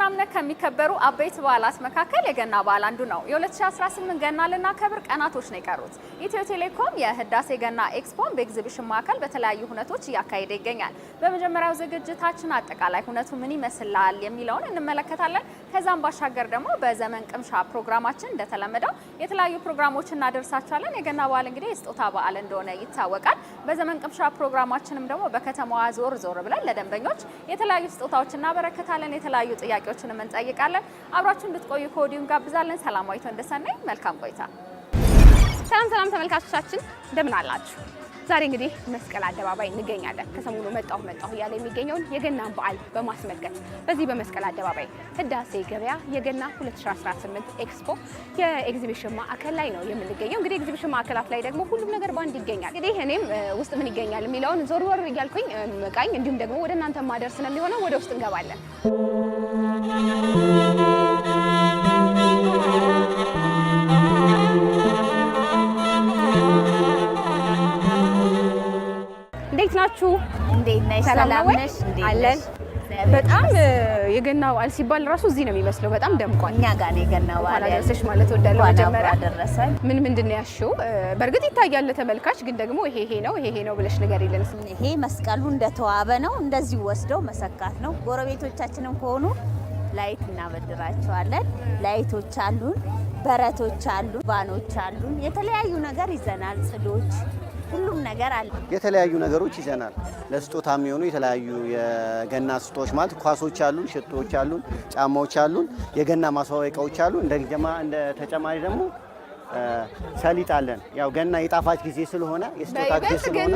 እምነት ከሚከበሩ አበይት በዓላት መካከል የገና በዓል አንዱ ነው። የ2018 ገና ልናከብር ቀናቶች ነው የቀሩት። ኢትዮ ቴሌኮም የህዳሴ ገና ኤክስፖን በኤግዚቢሽን ማዕከል በተለያዩ ሁነቶች እያካሄደ ይገኛል። በመጀመሪያው ዝግጅታችን አጠቃላይ ሁነቱ ምን ይመስላል የሚለውን እንመለከታለን። ከዛም ባሻገር ደግሞ በዘመን ቅምሻ ፕሮግራማችን እንደተለመደው የተለያዩ ፕሮግራሞችን እናደርሳችኋለን። የገና በዓል እንግዲህ የስጦታ በዓል እንደሆነ ይታወቃል። በዘመን ቅምሻ ፕሮግራማችንም ደግሞ በከተማዋ ዞር ብለን ለደንበኞች የተለያዩ ስጦታዎችን እናበረክታለን። የተለያዩ ጥያቄዎችን እንጠይቃለን። አብራችሁ እንድትቆዩ ከወዲሁ እንጋብዛለን። ሰላማዊት ወንደሰነኝ፣ መልካም ቆይታ። ሰላም ተመልካቾቻችን እንደምን አላችሁ? ዛሬ እንግዲህ መስቀል አደባባይ እንገኛለን። ከሰሞኑ መጣሁ እያለ የሚገኘውን የገናን በዓል በማስመልከት በዚህ በመስቀል አደባባይ ህዳሴ ገበያ የገና 2018 ኤክስፖ የኤግዚቢሽን ማዕከል ላይ ነው የምንገኘው። እንግዲህ ኤግዚቢሽን ማዕከላት ላይ ደግሞ ሁሉም ነገር ባንድ ይገኛል። እንግዲህ እኔም ውስጥ ምን ይገኛል የሚለውን ዞር እያልኩኝ መቃኝ እንዲሁም ደግሞ ወደ እናንተ ማደርስ ነው የሚሆነው። ወደ ውስጥ እንገባለን። እንዴት ናችሁ? እንዴት ነሽ? ሰላም ነሽ? አለን። በጣም የገና በዓል ሲባል ራሱ እዚህ ነው የሚመስለው። በጣም ደምቋል። እኛ ጋር ነው የገና በዓል ያለሽ ማለት ወዳለው መጀመሪያ ደረሰን። ምንድን ነው ያሽው? በእርግጥ ይታያል ለተመልካች፣ ግን ደግሞ ይሄ ነው ብለሽ ንገሪልን። ይሄ መስቀሉ እንደተዋበ ነው። እንደዚህ ወስደው መሰካት ነው። ጎረቤቶቻችንም ከሆኑ ላይት እናበድራቸዋለን። ላይቶች አሉን፣ በረቶች አሉን፣ ባኖች አሉን። የተለያዩ ነገር ይዘናል። ጽዶች፣ ሁሉም ነገር አለ። የተለያዩ ነገሮች ይዘናል። ለስጦታ የሚሆኑ የተለያዩ የገና ስጦታዎች ማለት ኳሶች አሉን፣ ሽቶዎች አሉን፣ ጫማዎች አሉን፣ የገና ማስዋቢያ እቃዎች አሉ። እንደ ተጨማሪ ደግሞ ሰሊጥ አለን። ያው ገና የጣፋጭ ጊዜ ስለሆነ የስጦታ ጊዜ ስለሆነ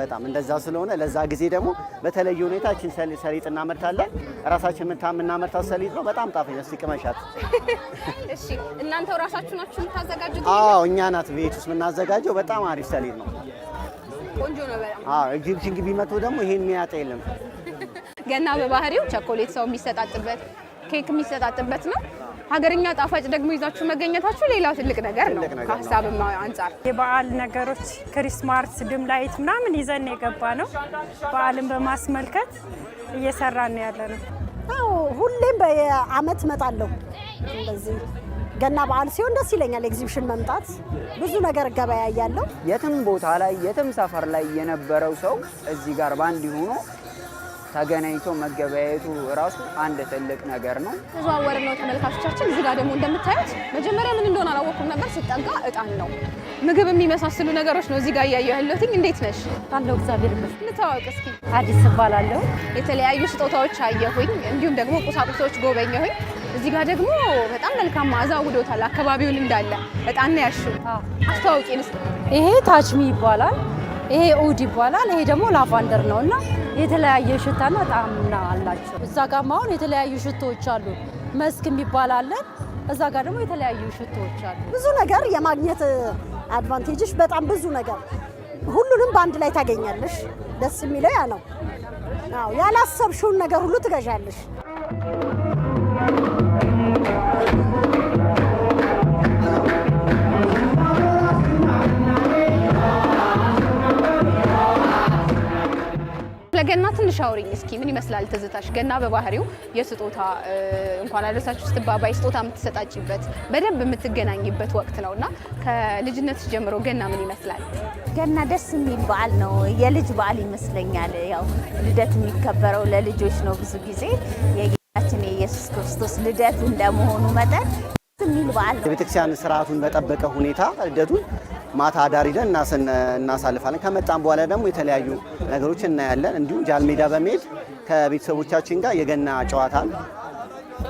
በጣም እንደዛ ስለሆነ ለዛ ጊዜ ደግሞ በተለየ ሁኔታ እቺን ሰሊጥ እናመርታለን። ራሳችን የምናመርታት ሰሊጥ ነው። በጣም ጣፋጭ ነው። እስቲ ቅመሻት። እሺ፣ እናንተው ራሳችሁ ናችሁ የምታዘጋጁት? አዎ፣ እኛ ናት ቤት ውስጥ የምናዘጋጀው። በጣም አሪፍ ሰሊጥ ነው። ቆንጆ ነው በጣም። አዎ፣ ኤግዚቢሽን ግቢ መጥቶ ደግሞ ይሄን የሚያጣ የለም። ገና በባህሪው ቸኮሌት ሰው የሚሰጣጥበት ኬክ የሚሰጣጥበት ነው። ሀገርኛ ጣፋጭ ደግሞ ይዛችሁ መገኘታችሁ ሌላው ትልቅ ነገር ነው። ከሀሳብም አንጻር የበዓል ነገሮች ክሪስማስ፣ ድም ላይት ምናምን ይዘን የገባ ነው። በዓልን በማስመልከት እየሰራን ነው ያለ ነው። አዎ፣ ሁሌም በአመት እመጣለሁ። እንደዚህ ገና በዓል ሲሆን ደስ ይለኛል። ኤግዚቢሽን መምጣት ብዙ ነገር ገበያ ያለው የትም ቦታ ላይ የትም ሰፈር ላይ የነበረው ሰው እዚህ ጋር ባንድ ሆኖ ተገናኝቶ መገበያየቱ ራሱ አንድ ትልቅ ነገር ነው። ተዘዋወር ነው ተመልካቾቻችን። እዚህ ጋር ደግሞ እንደምታዩት መጀመሪያ ምን እንደሆነ አላወኩም ነበር። ሲጠጋ እጣን ነው፣ ምግብ የሚመሳስሉ ነገሮች ነው እዚህ ጋር እያየሁ ያለሁት። እንዴት ነሽ? አለው እግዚአብሔር ይመስገን። እንተዋወቅ እስኪ። አዲስ እባላለሁ። የተለያዩ ስጦታዎች አየሁኝ፣ እንዲሁም ደግሞ ቁሳቁሶች ጎበኘሁኝ። እዚህ ጋር ደግሞ በጣም መልካም መዓዛ ውዶታል አካባቢውን እንዳለ። እጣን ነው ያልሽው? አስተዋውቂን እስኪ። ይሄ ታችሚ ይባላል። ይሄ ኡድ ይባላል። ይሄ ደግሞ ላቫንደር ነውና የተለያየ ሽታና ጣዕምና አላቸው። እዛ ጋር አሁን የተለያዩ ሽቶዎች አሉ። መስክ የሚባል አለ። እዛ ጋር ደግሞ የተለያዩ ሽቶዎች አሉ። ብዙ ነገር የማግኘት አድቫንቴጅሽ በጣም ብዙ ነገር፣ ሁሉንም በአንድ ላይ ታገኛለሽ። ደስ የሚለው ያ ነው። አዎ፣ ያላሰብሽውን ነገር ሁሉ ትገዣለሽ። ለገና ትንሽ አውሪኝ እስኪ። ምን ይመስላል ትዝታሽ? ገና በባህሪው የስጦታ እንኳን አደረሳችሁ ስትባባይ ስጦታ የምትሰጣጭበት በደንብ የምትገናኝበት ወቅት ነውና ከልጅነትሽ ጀምሮ ገና ምን ይመስላል? ገና ደስ የሚል በዓል ነው። የልጅ በዓል ይመስለኛል። ያው ልደት የሚከበረው ለልጆች ነው። ብዙ ጊዜ የጌታችን የኢየሱስ ክርስቶስ ልደት እንደመሆኑ መጠን ደስ የሚል በዓል ነው። የቤተክርስቲያን ስርዓቱን በጠበቀ ሁኔታ ልደቱን ማታ አዳር ሄደን እናሳልፋለን። ከመጣን በኋላ ደግሞ የተለያዩ ነገሮች እናያለን። እንዲሁም ጃልሜዳ በመሄድ ከቤተሰቦቻችን ጋር የገና ጨዋታን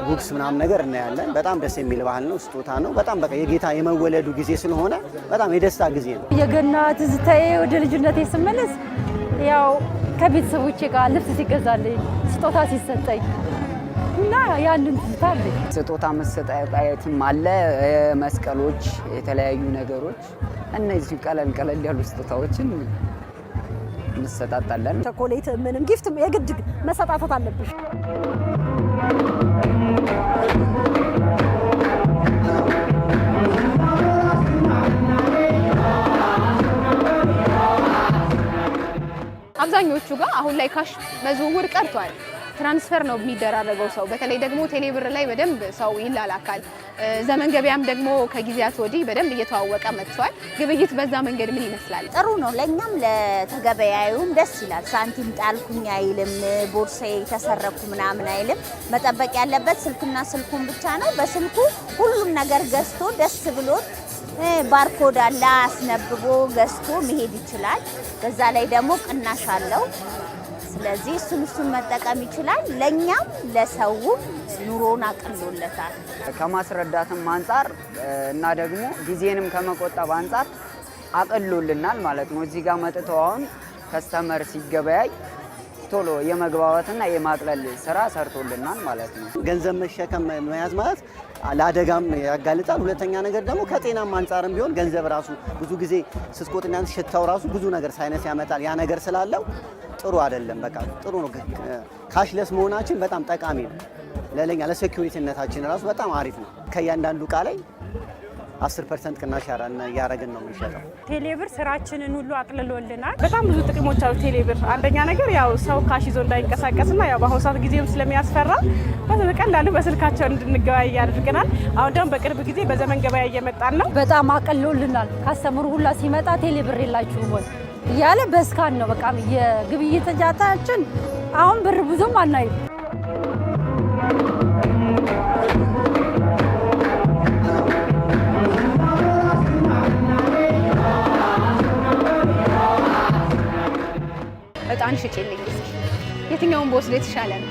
ጉግስ ምናምን ነገር እናያለን። በጣም ደስ የሚል ባህል ነው። ስጦታ ነው። በጣም በቃ የጌታ የመወለዱ ጊዜ ስለሆነ በጣም የደስታ ጊዜ ነው። የገና ትዝታዬ ወደ ልጅነቴ ስመለስ ያው ከቤተሰቦቼ ጋር ልብስ ሲገዛልኝ፣ ስጦታ ሲሰጠኝ እና ያንን ትዝታ አለኝ። ስጦታ መሰጣየትም አለ። መስቀሎች፣ የተለያዩ ነገሮች፣ እነዚህ ቀለል ያሉ ስጦታዎችን እንሰጣጣለን። ቸኮሌት ምንም ጊፍት የግድ መሰጣጣት አለብሽ። አብዛኞቹ ጋር አሁን ላይ ካሽ መዝውውር ቀርቷል። ትራንስፈር ነው የሚደራረገው ሰው በተለይ ደግሞ ቴሌብር ላይ በደንብ ሰው ይላላካል። ዘመን ገበያም ደግሞ ከጊዜያት ወዲህ በደንብ እየተዋወቀ መጥቷል። ግብይት በዛ መንገድ ምን ይመስላል? ጥሩ ነው። ለኛም ለተገበያዩም ደስ ይላል። ሳንቲም ጣልኩኝ አይልም፣ ቦርሳዬ ተሰረኩ ምናምን አይልም። መጠበቅ ያለበት ስልክና ስልኩን ብቻ ነው። በስልኩ ሁሉም ነገር ገዝቶ ደስ ብሎት ባርኮድ አለ አስነብቦ ገዝቶ መሄድ ይችላል። በዛ ላይ ደግሞ ቅናሽ አለው። ስለዚህ እሱን መጠቀም ይችላል። ለኛም ለሰውም ኑሮን አቅሎለታል። ከማስረዳትም አንፃር እና ደግሞ ጊዜንም ከመቆጠብ አንፃር አቅሎልናል ማለት ነው። እዚህ ጋር መጥተው አሁን ከስተመር ሲገበያይ ቶሎ የመግባባትና የማቅለል ስራ ሰርቶልናል ማለት ነው። ገንዘብ መሸከም መያዝ ማለት ለአደጋም ያጋልጣል። ሁለተኛ ነገር ደግሞ ከጤናም አንፃርም ቢሆን ገንዘብ ራሱ ብዙ ጊዜ ስትቆጥና ሽታው ራሱ ብዙ ነገር ሳይነስ ያመጣል። ያ ነገር ስላለው ጥሩ አይደለም። በቃ ጥሩ ነው። ካሽለስ መሆናችን በጣም ጠቃሚ ነው። ለለኛ ለሴኩሪቲነታችን ራሱ በጣም አሪፍ ነው። ከእያንዳንዱ እቃ ላይ 10% ቅናሽ ያረግን ነው የሚሸጠው። ቴሌብር ስራችንን ሁሉ አቅልሎልናል። በጣም ብዙ ጥቅሞች አሉ ቴሌብር። አንደኛ ነገር ያው ሰው ካሽ ይዞ እንዳይንቀሳቀስና ያው በአሁኑ ሰዓት ጊዜም ስለሚያስፈራ በቀላሉ በስልካቸው እንድንገበያይ ያደርገናል። አሁን ደግሞ በቅርብ ጊዜ በዘመን ገበያ እየመጣን ነው። በጣም አቅልሎልናል። ካስተምሩ ሁላ ሲመጣ ቴሌብር የላችሁም ወይ እያለ በስካን ነው በቃ የግብይት ጃታችን። አሁን ብር ብዙም አናይም። እጣን ሽጪልኝ እስኪ። የትኛውን በወስድ የተሻለ ነው?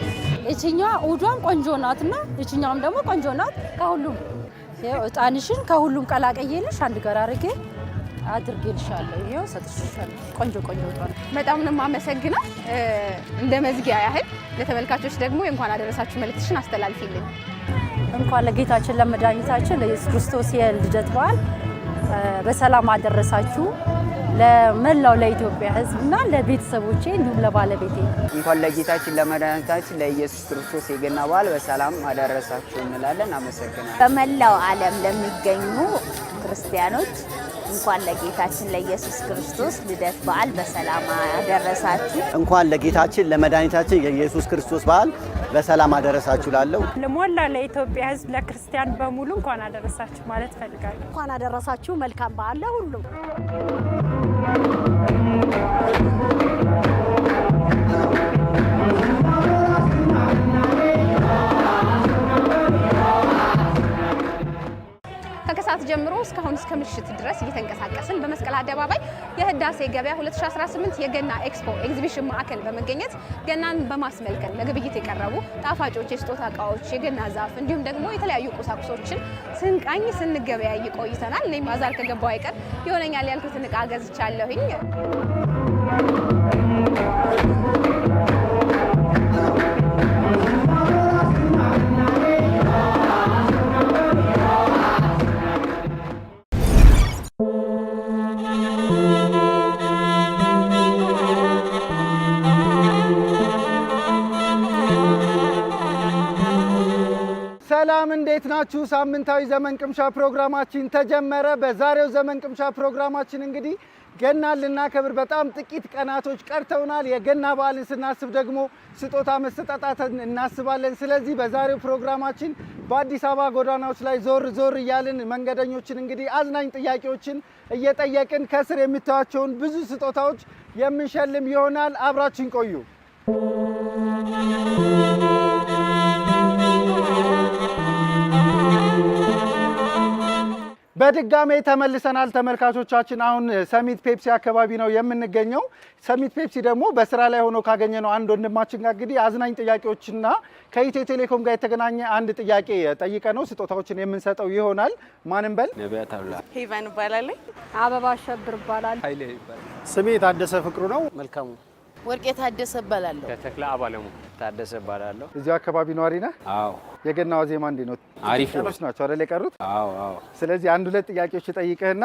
እቺኛዋ ኡዷም ቆንጆ ናትና እቺኛውም ደግሞ ቆንጆ ናት። ከሁሉም ያው እጣንሽን ከሁሉም ቀላቀየልሽ አንድ ጋር አድርጌልሻለሁ። ይሄው ሰጥሽሻለሁ። ቆንጆ እጣን። በጣም ነው የማመሰግነው። እንደ መዝጊያ ያህል ለተመልካቾች ደግሞ እንኳን አደረሳችሁ መልእክትሽን አስተላልፊልኝ። እንኳን ለጌታችን ለመድኃኒታችን ለኢየሱስ ክርስቶስ የልደት በዓል በሰላም አደረሳችሁ። ለመላው ለኢትዮጵያ ሕዝብና ለቤተሰቦቼ እንዲሁም ለባለቤቴ እንኳን ለጌታችን ለመድኃኒታችን ለኢየሱስ ክርስቶስ የገና በዓል በሰላም አደረሳችሁ እንላለን። አመሰግናለሁ። በመላው ዓለም ለሚገኙ ክርስቲያኖች እንኳን ለጌታችን ለኢየሱስ ክርስቶስ ልደት በዓል በሰላም አደረሳችሁ። እንኳን ለጌታችን ለመድኃኒታችን የኢየሱስ ክርስቶስ በዓል በሰላም አደረሳችሁ ላለው ለሞላ ለኢትዮጵያ ሕዝብ ለክርስቲያን በሙሉ እንኳን አደረሳችሁ ማለት ፈልጋለሁ። እንኳን አደረሳችሁ። መልካም በዓል ለሁሉም። ከከሳት ጀምሮ እስካሁን እስከ ምሽት ድረስ እየተንቀሳቀስን በመስቀል አደባባይ የህዳሴ ገበያ 2018 የገና ኤክስፖ ኤግዚቢሽን ማዕከል በመገኘት ገናን በማስመልከት ለግብይት የቀረቡ ጣፋጮች፣ የስጦታ እቃዎች፣ የገና ዛፍ እንዲሁም ደግሞ የተለያዩ ቁሳቁሶችን ስንቃኝ ስንገበያይ ቆይተናል። እኔ ማዛር ከገባው አይቀር ይሆነኛል ያልኩትን እቃ ገዝቻለሁኝ። ሰላም እንዴት ናችሁ? ሳምንታዊ ዘመን ቅምሻ ፕሮግራማችን ተጀመረ። በዛሬው ዘመን ቅምሻ ፕሮግራማችን እንግዲህ ገናን ልናከብር በጣም ጥቂት ቀናቶች ቀርተውናል። የገና በዓልን ስናስብ ደግሞ ስጦታ መሰጣጣትን እናስባለን። ስለዚህ በዛሬው ፕሮግራማችን በአዲስ አበባ ጎዳናዎች ላይ ዞር እያልን መንገደኞችን እንግዲህ አዝናኝ ጥያቄዎችን እየጠየቅን ከስር የሚታያቸውን ብዙ ስጦታዎች የምንሸልም ይሆናል። አብራችን ቆዩ። በድጋሜ ተመልሰናል ተመልካቾቻችን። አሁን ሰሚት ፔፕሲ አካባቢ ነው የምንገኘው። ሰሚት ፔፕሲ ደግሞ በስራ ላይ ሆኖ ካገኘነው አንድ ወንድማችን ጋር እንግዲህ አዝናኝ ጥያቄዎችና ከኢትዮ ቴሌኮም ጋር የተገናኘ አንድ ጥያቄ ጠይቀ ነው ስጦታዎችን የምንሰጠው ይሆናል። ማንም በል። ነቢያት አብላ። ሄቨን እባላለሁ። አበባ አሸብር እባላለሁ። ኃይሌ ይባላል። ስሜ ታደሰ ፍቅሩ ነው። መልካሙ ወርቄ ታደሰ እባላለሁ። ተክለ አባለሙ። ታደሰ እባላለሁ። እዚሁ አካባቢ ነዋሪ ነህ? አዎ። የገና ዋዜማ እንዴት ነው? አሪፍ ነው ናቸው አይደል የቀሩት? አዎ አዎ። ስለዚህ አንድ ሁለት ጥያቄዎች ጠይቀህና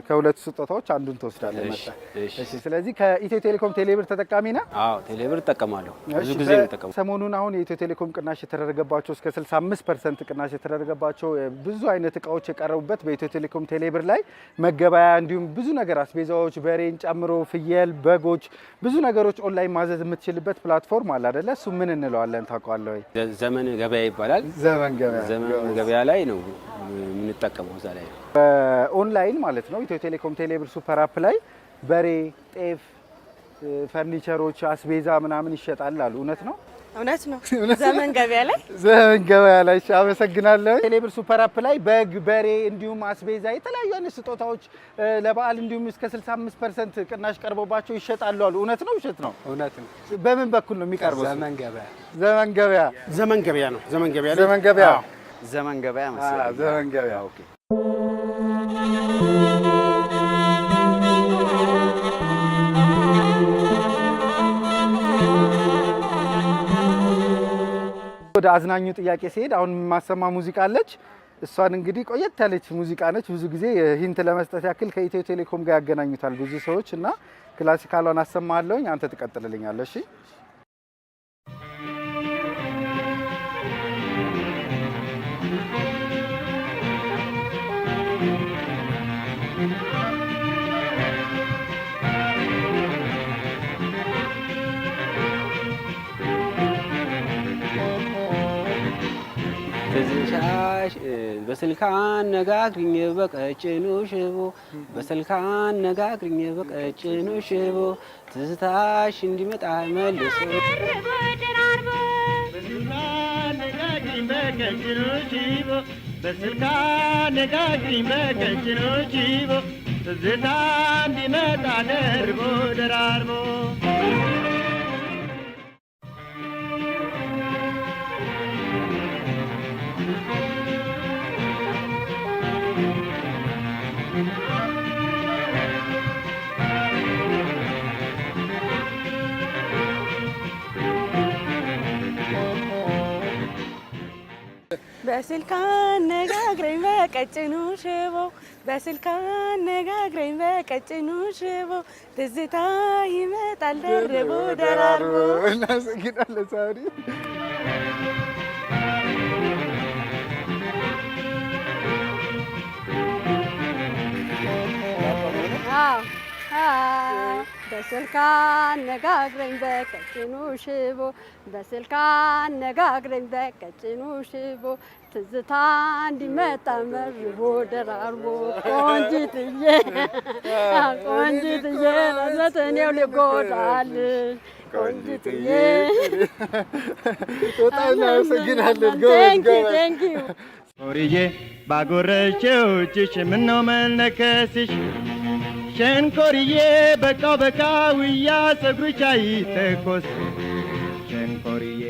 ከሁለቱ ስጦታዎች አንዱን ትወስዳለህ መጣ። እሺ። ስለዚህ ከኢትዮ ቴሌኮም ቴሌብር ተጠቃሚ ነህ? አዎ ቴሌብር እጠቀማለሁ። ብዙ ጊዜ እጠቀማለሁ። ሰሞኑን አሁን የኢትዮ ቴሌኮም ቅናሽ የተደረገባቸው እስከ 65% ቅናሽ የተደረገባቸው ብዙ አይነት እቃዎች የቀረቡበት በኢትዮ ቴሌኮም ቴሌብር ላይ መገበያ እንዲሁም ብዙ ነገር አስቤዛዎች፣ በሬን ጨምሮ ፍየል፣ በጎች ብዙ ነገሮች ኦንላይን ማዘዝ የምትችልበት ፕላትፎርም አለ አይደለ? እሱ ምን እንለዋለን ታውቀዋለህ ወይ? ዘመን ገበያ ይባላል። ዘመን ገበያ ላይ ነው የምንጠቀመው። እዛ ላይ በኦንላይን ማለት ነው። ኢትዮ ቴሌኮም ቴሌብር ሱፐር አፕ ላይ በሬ፣ ጤፍ፣ ፈርኒቸሮች፣ አስቤዛ ምናምን ይሸጣል አሉ። እውነት ነው? እውነት ነው። ዘመን ገበያ ላይ አመሰግናለሁ። ቴሌብር ሱፐር አፕ ላይ በግ፣ በሬ እንዲሁም አስቤዛ የተለያዩ አይነት ስጦታዎች ለበዓል እንዲሁም እስከ 65% ቅናሽ ቀርቦባቸው ይሸጣሉ አሉ። እውነት ነው? ውሸት ነው? እውነት ነው። በምን በኩል ነው የሚቀርበው? ዘመን ገበያ ነው። ዘመን ገበያ መሰለኝ። ዘመን ገበያ ኦኬ። ወደ አዝናኙ ጥያቄ ሲሄድ አሁን የማሰማ ሙዚቃ አለች። እሷን እንግዲህ ቆየት ያለች ሙዚቃ ነች። ብዙ ጊዜ ሂንት ለመስጠት ያክል ከኢትዮ ቴሌኮም ጋር ያገናኙታል ብዙ ሰዎች እና ክላሲካሏን አሰማለሁኝ፣ አንተ ትቀጥልልኛለህ። እሺ በስልክ አነጋግሪኝ በቀጭኑ ሽቦ በስልክ አነጋግሪኝ በቀጭኑ ሽቦ ትዝታሽ እንዲመጣ መልሶ በስልክ አነጋግሪኝ በቀጭኑ ሽቦ ትዝታ እንዲመጣ ደርቦ ደራርቦ በስልክ አነጋግረኝ በቀጭኑ ሽቦ በስልክ አነጋግረኝ በቀጭኑ ሽቦ ትዝታ ይመጣል ደርቦ ደራርቦ። እናመሰግናለን ሳሪ። በስልክ አነጋግረኝ በቀጭኑ ሽቦ በስልክ አነጋግረኝ በቀጭኑ ሽቦ ትዝታ እንዲመጣ መርቦ ደራርቦ ቆንጂትዬ ቆንጂትዬ ለዘተኔው ሊጎዳል ቆንጂትዬ። በጣም እናመሰግናለን። ሶሪዬ ባጎረችው እጅሽ ምነው መነከስሽ ሸንኮርዬ በቃው በቃውያ ፀጉርሽ አይተኮስ ሸንኮርዬ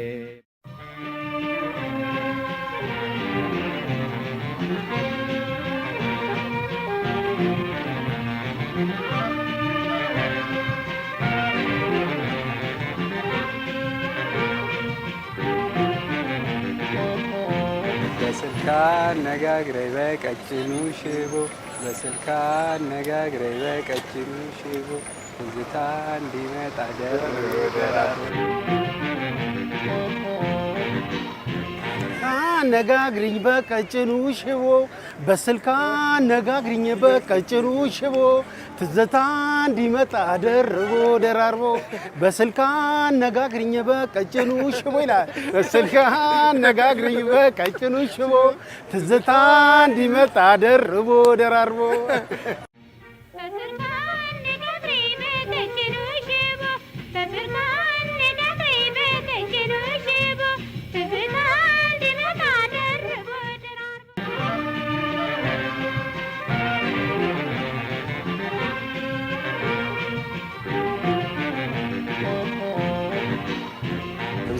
በስልክ አነጋግረኝ በቀጭኑ ሽቦ በስልክ አነጋግረኝ በቀጭኑ ሽቦ ትዝታ እንዲመጣ አነጋግሪኝ በቀጭኑ ሽቦ በስልክ አነጋግሪኝ በቀጭኑ ሽቦ ትዝታ እንዲመጣ ደርቦ ደራርቦ በስልክ አነጋግሪኝ በቀጭኑ ሽቦ ይላል። በስልክ አነጋግሪኝ በቀጭኑ ሽቦ ትዝታ እንዲመጣ ደርቦ ደራርቦ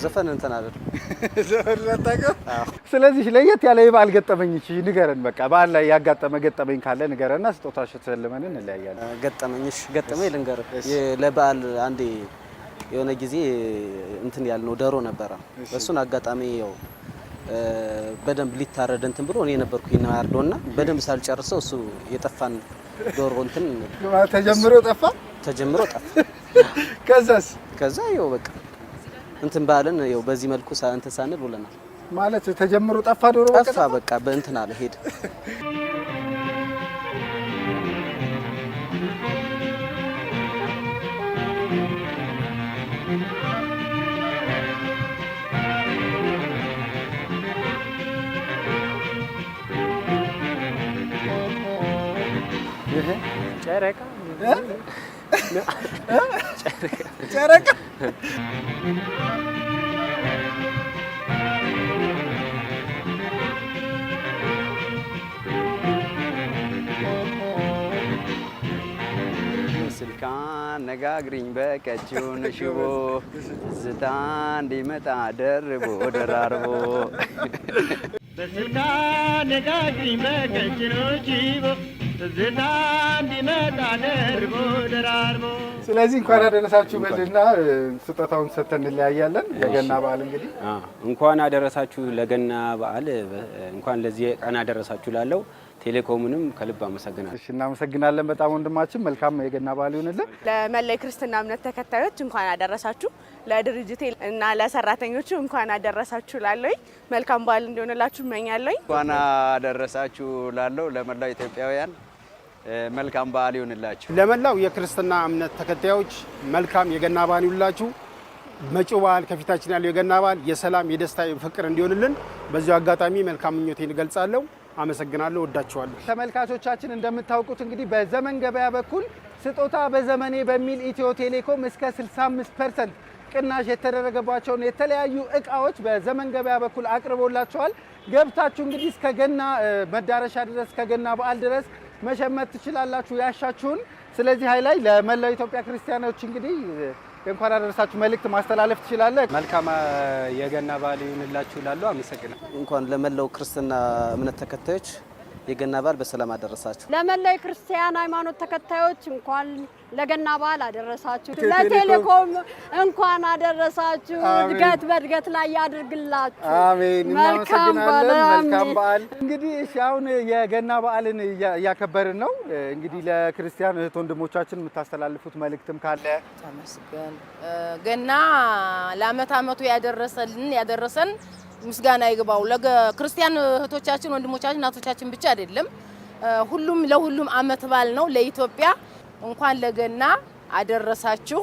ዘፈን እንትን አይደል? ዘፈን አታውቅም? ስለዚህ ለየት ያለ የበዓል ገጠመኝ ንገረን። በቃ በዓል ላይ ያጋጠመ ገጠመኝ ካለ ንገረንና ስጦታሽ ተሰልመን እንለያያለን። ገጠመኝ ልንገርህ። ለበዓል አንዴ የሆነ ጊዜ እንትን ያልነው ዶሮ ነበረ። በሱን አጋጣሚ ያው በደንብ ሊታረድ እንትን ብሎ እኔ ነበርኩኝ ነው ያርዶና በደንብ ሳልጨርሰው እሱ የጠፋን ዶሮ እንትን ተጀምሮ ጠፋ። ከዛ ይኸው በቃ እንትን ባለን ይኸው በዚህ መልኩ እንትን ሳንል ውለናል ማለት ተጀምሮ ጠፋ ዶሮ በቃ በእንትን አለ ሄደ። ጨረቃ ስልካን ነጋግሪኝ በቀጭን ሽቦ ዝታ እንዲመጣ ደርቦ ደራርቦ በስልካን ነጋግሪኝ በቀጭን ሽቦ ዝታ እንዲመጣ ደርቦ ደራርቦ። ስለዚህ እንኳን አደረሳችሁ በልና ስጦታውን ሰጥተን እንለያያለን። የገና በዓል እንግዲህ እንኳን አደረሳችሁ ለገና በዓል እንኳን ለዚህ ቀን አደረሳችሁ ላለው ቴሌኮሙንም ከልብ አመሰግናለሁ። እሺ እናመሰግናለን በጣም ወንድማችን። መልካም የገና በዓል ይሁንልን። ለመላው ክርስትና እምነት ተከታዮች እንኳን አደረሳችሁ። ለድርጅቴ እና ለሰራተኞቹ እንኳን አደረሳችሁ ላለኝ መልካም በዓል እንዲሆንላችሁ እመኛለሁ። እንኳን አደረሳችሁ ላለው ለመላው ኢትዮጵያውያን መልካም በዓል ይሁንላችሁ። ለመላው የክርስትና እምነት ተከታዮች መልካም የገና በዓል ይሁንላችሁ። መጪው በዓል ከፊታችን ያለው የገና በዓል የሰላም፣ የደስታ፣ የፍቅር እንዲሆንልን በዚሁ አጋጣሚ መልካም ምኞቴን እገልጻለሁ። አመሰግናለሁ። ወዳችኋለሁ። ተመልካቾቻችን እንደምታውቁት እንግዲህ በዘመን ገበያ በኩል ስጦታ በዘመኔ በሚል ኢትዮ ቴሌኮም እስከ 65% ቅናሽ የተደረገባቸውን የተለያዩ እቃዎች በዘመን ገበያ በኩል አቅርቦላቸዋል። ገብታችሁ እንግዲህ እስከ ገና መዳረሻ ድረስ እስከ ገና በዓል ድረስ መሸመት ትችላላችሁ ያሻችሁን። ስለዚህ ላይ ለመላው ኢትዮጵያ ክርስቲያኖች እንግዲህ እንኳን አደረሳችሁ መልእክት ማስተላለፍ ትችላለህ። መልካም የገና በዓል ይሁንላችሁ እላለሁ። አመሰግናለሁ። እንኳን ለመላው ክርስትና እምነት ተከታዮች የገና በዓል በሰላም አደረሳችሁ። ለመላው ክርስቲያን ሃይማኖት ተከታዮች እንኳን ለገና በዓል አደረሳችሁ። ለቴሌኮም እንኳን አደረሳችሁ። እድገት በእድገት ላይ ያድርግላችሁ። አሜን። እናመሰግናለን። መልካም በዓል። እንግዲህ እሺ አሁን የገና በዓልን እያከበርን ነው። እንግዲህ ለክርስቲያን እህት ወንድሞቻችን የምታስተላልፉት መልእክትም ካለ? ተመስገን። ገና ለዓመት ዓመቱ ያደረሰን ምስጋና ይግባው። ለክርስቲያን እህቶቻችን ወንድሞቻችን እናቶቻችን ብቻ አይደለም ለሁሉም ዓመት በዓል ነው። ለኢትዮጵያ እንኳን ለገና አደረሳችሁ።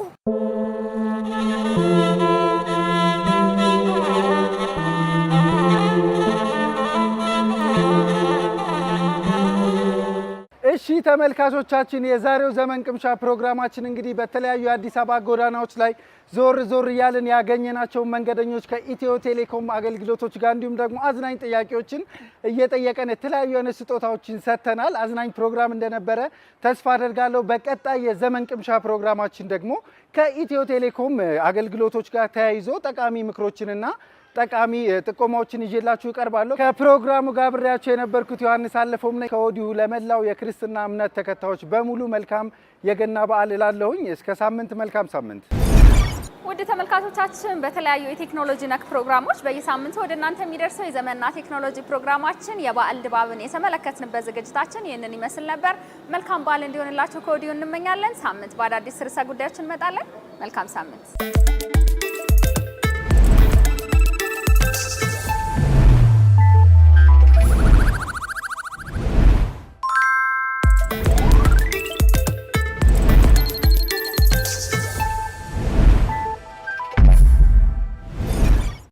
እሺ ተመልካቾቻችን የዛሬው ዘመን ቅምሻ ፕሮግራማችን እንግዲህ በተለያዩ የአዲስ አበባ ጎዳናዎች ላይ ዞር እያልን ያገኘናቸውን መንገደኞች ከኢትዮ ቴሌኮም አገልግሎቶች ጋር እንዲሁም ደግሞ አዝናኝ ጥያቄዎችን እየጠየቀን የተለያዩ አይነት ስጦታዎችን ሰጥተናል። አዝናኝ ፕሮግራም እንደነበረ ተስፋ አደርጋለሁ። በቀጣይ የዘመን ቅምሻ ፕሮግራማችን ደግሞ ከኢትዮ ቴሌኮም አገልግሎቶች ጋር ተያይዞ ጠቃሚ ምክሮችንና ጠቃሚ ጥቆማዎችን ይዤላችሁ እቀርባለሁ። ከፕሮግራሙ ጋር አብሬያችሁ የነበርኩት ዮሐንስ አለፈውም ነኝ። ከወዲሁ ለመላው የክርስትና እምነት ተከታዮች በሙሉ መልካም የገና በዓል እላለሁኝ። እስከ ሳምንት፣ መልካም ሳምንት። ውድ ተመልካቾቻችን በተለያዩ የቴክኖሎጂ ነክ ፕሮግራሞች በየሳምንቱ ወደ እናንተ የሚደርሰው የዘመንና ቴክኖሎጂ ፕሮግራማችን የበዓል ድባብን የተመለከትንበት ዝግጅታችን ይህንን ይመስል ነበር። መልካም በዓል እንዲሆንላችሁ ከወዲሁ እንመኛለን። ሳምንት በአዳዲስ ርዕሰ ጉዳዮች እንመጣለን። መልካም ሳምንት።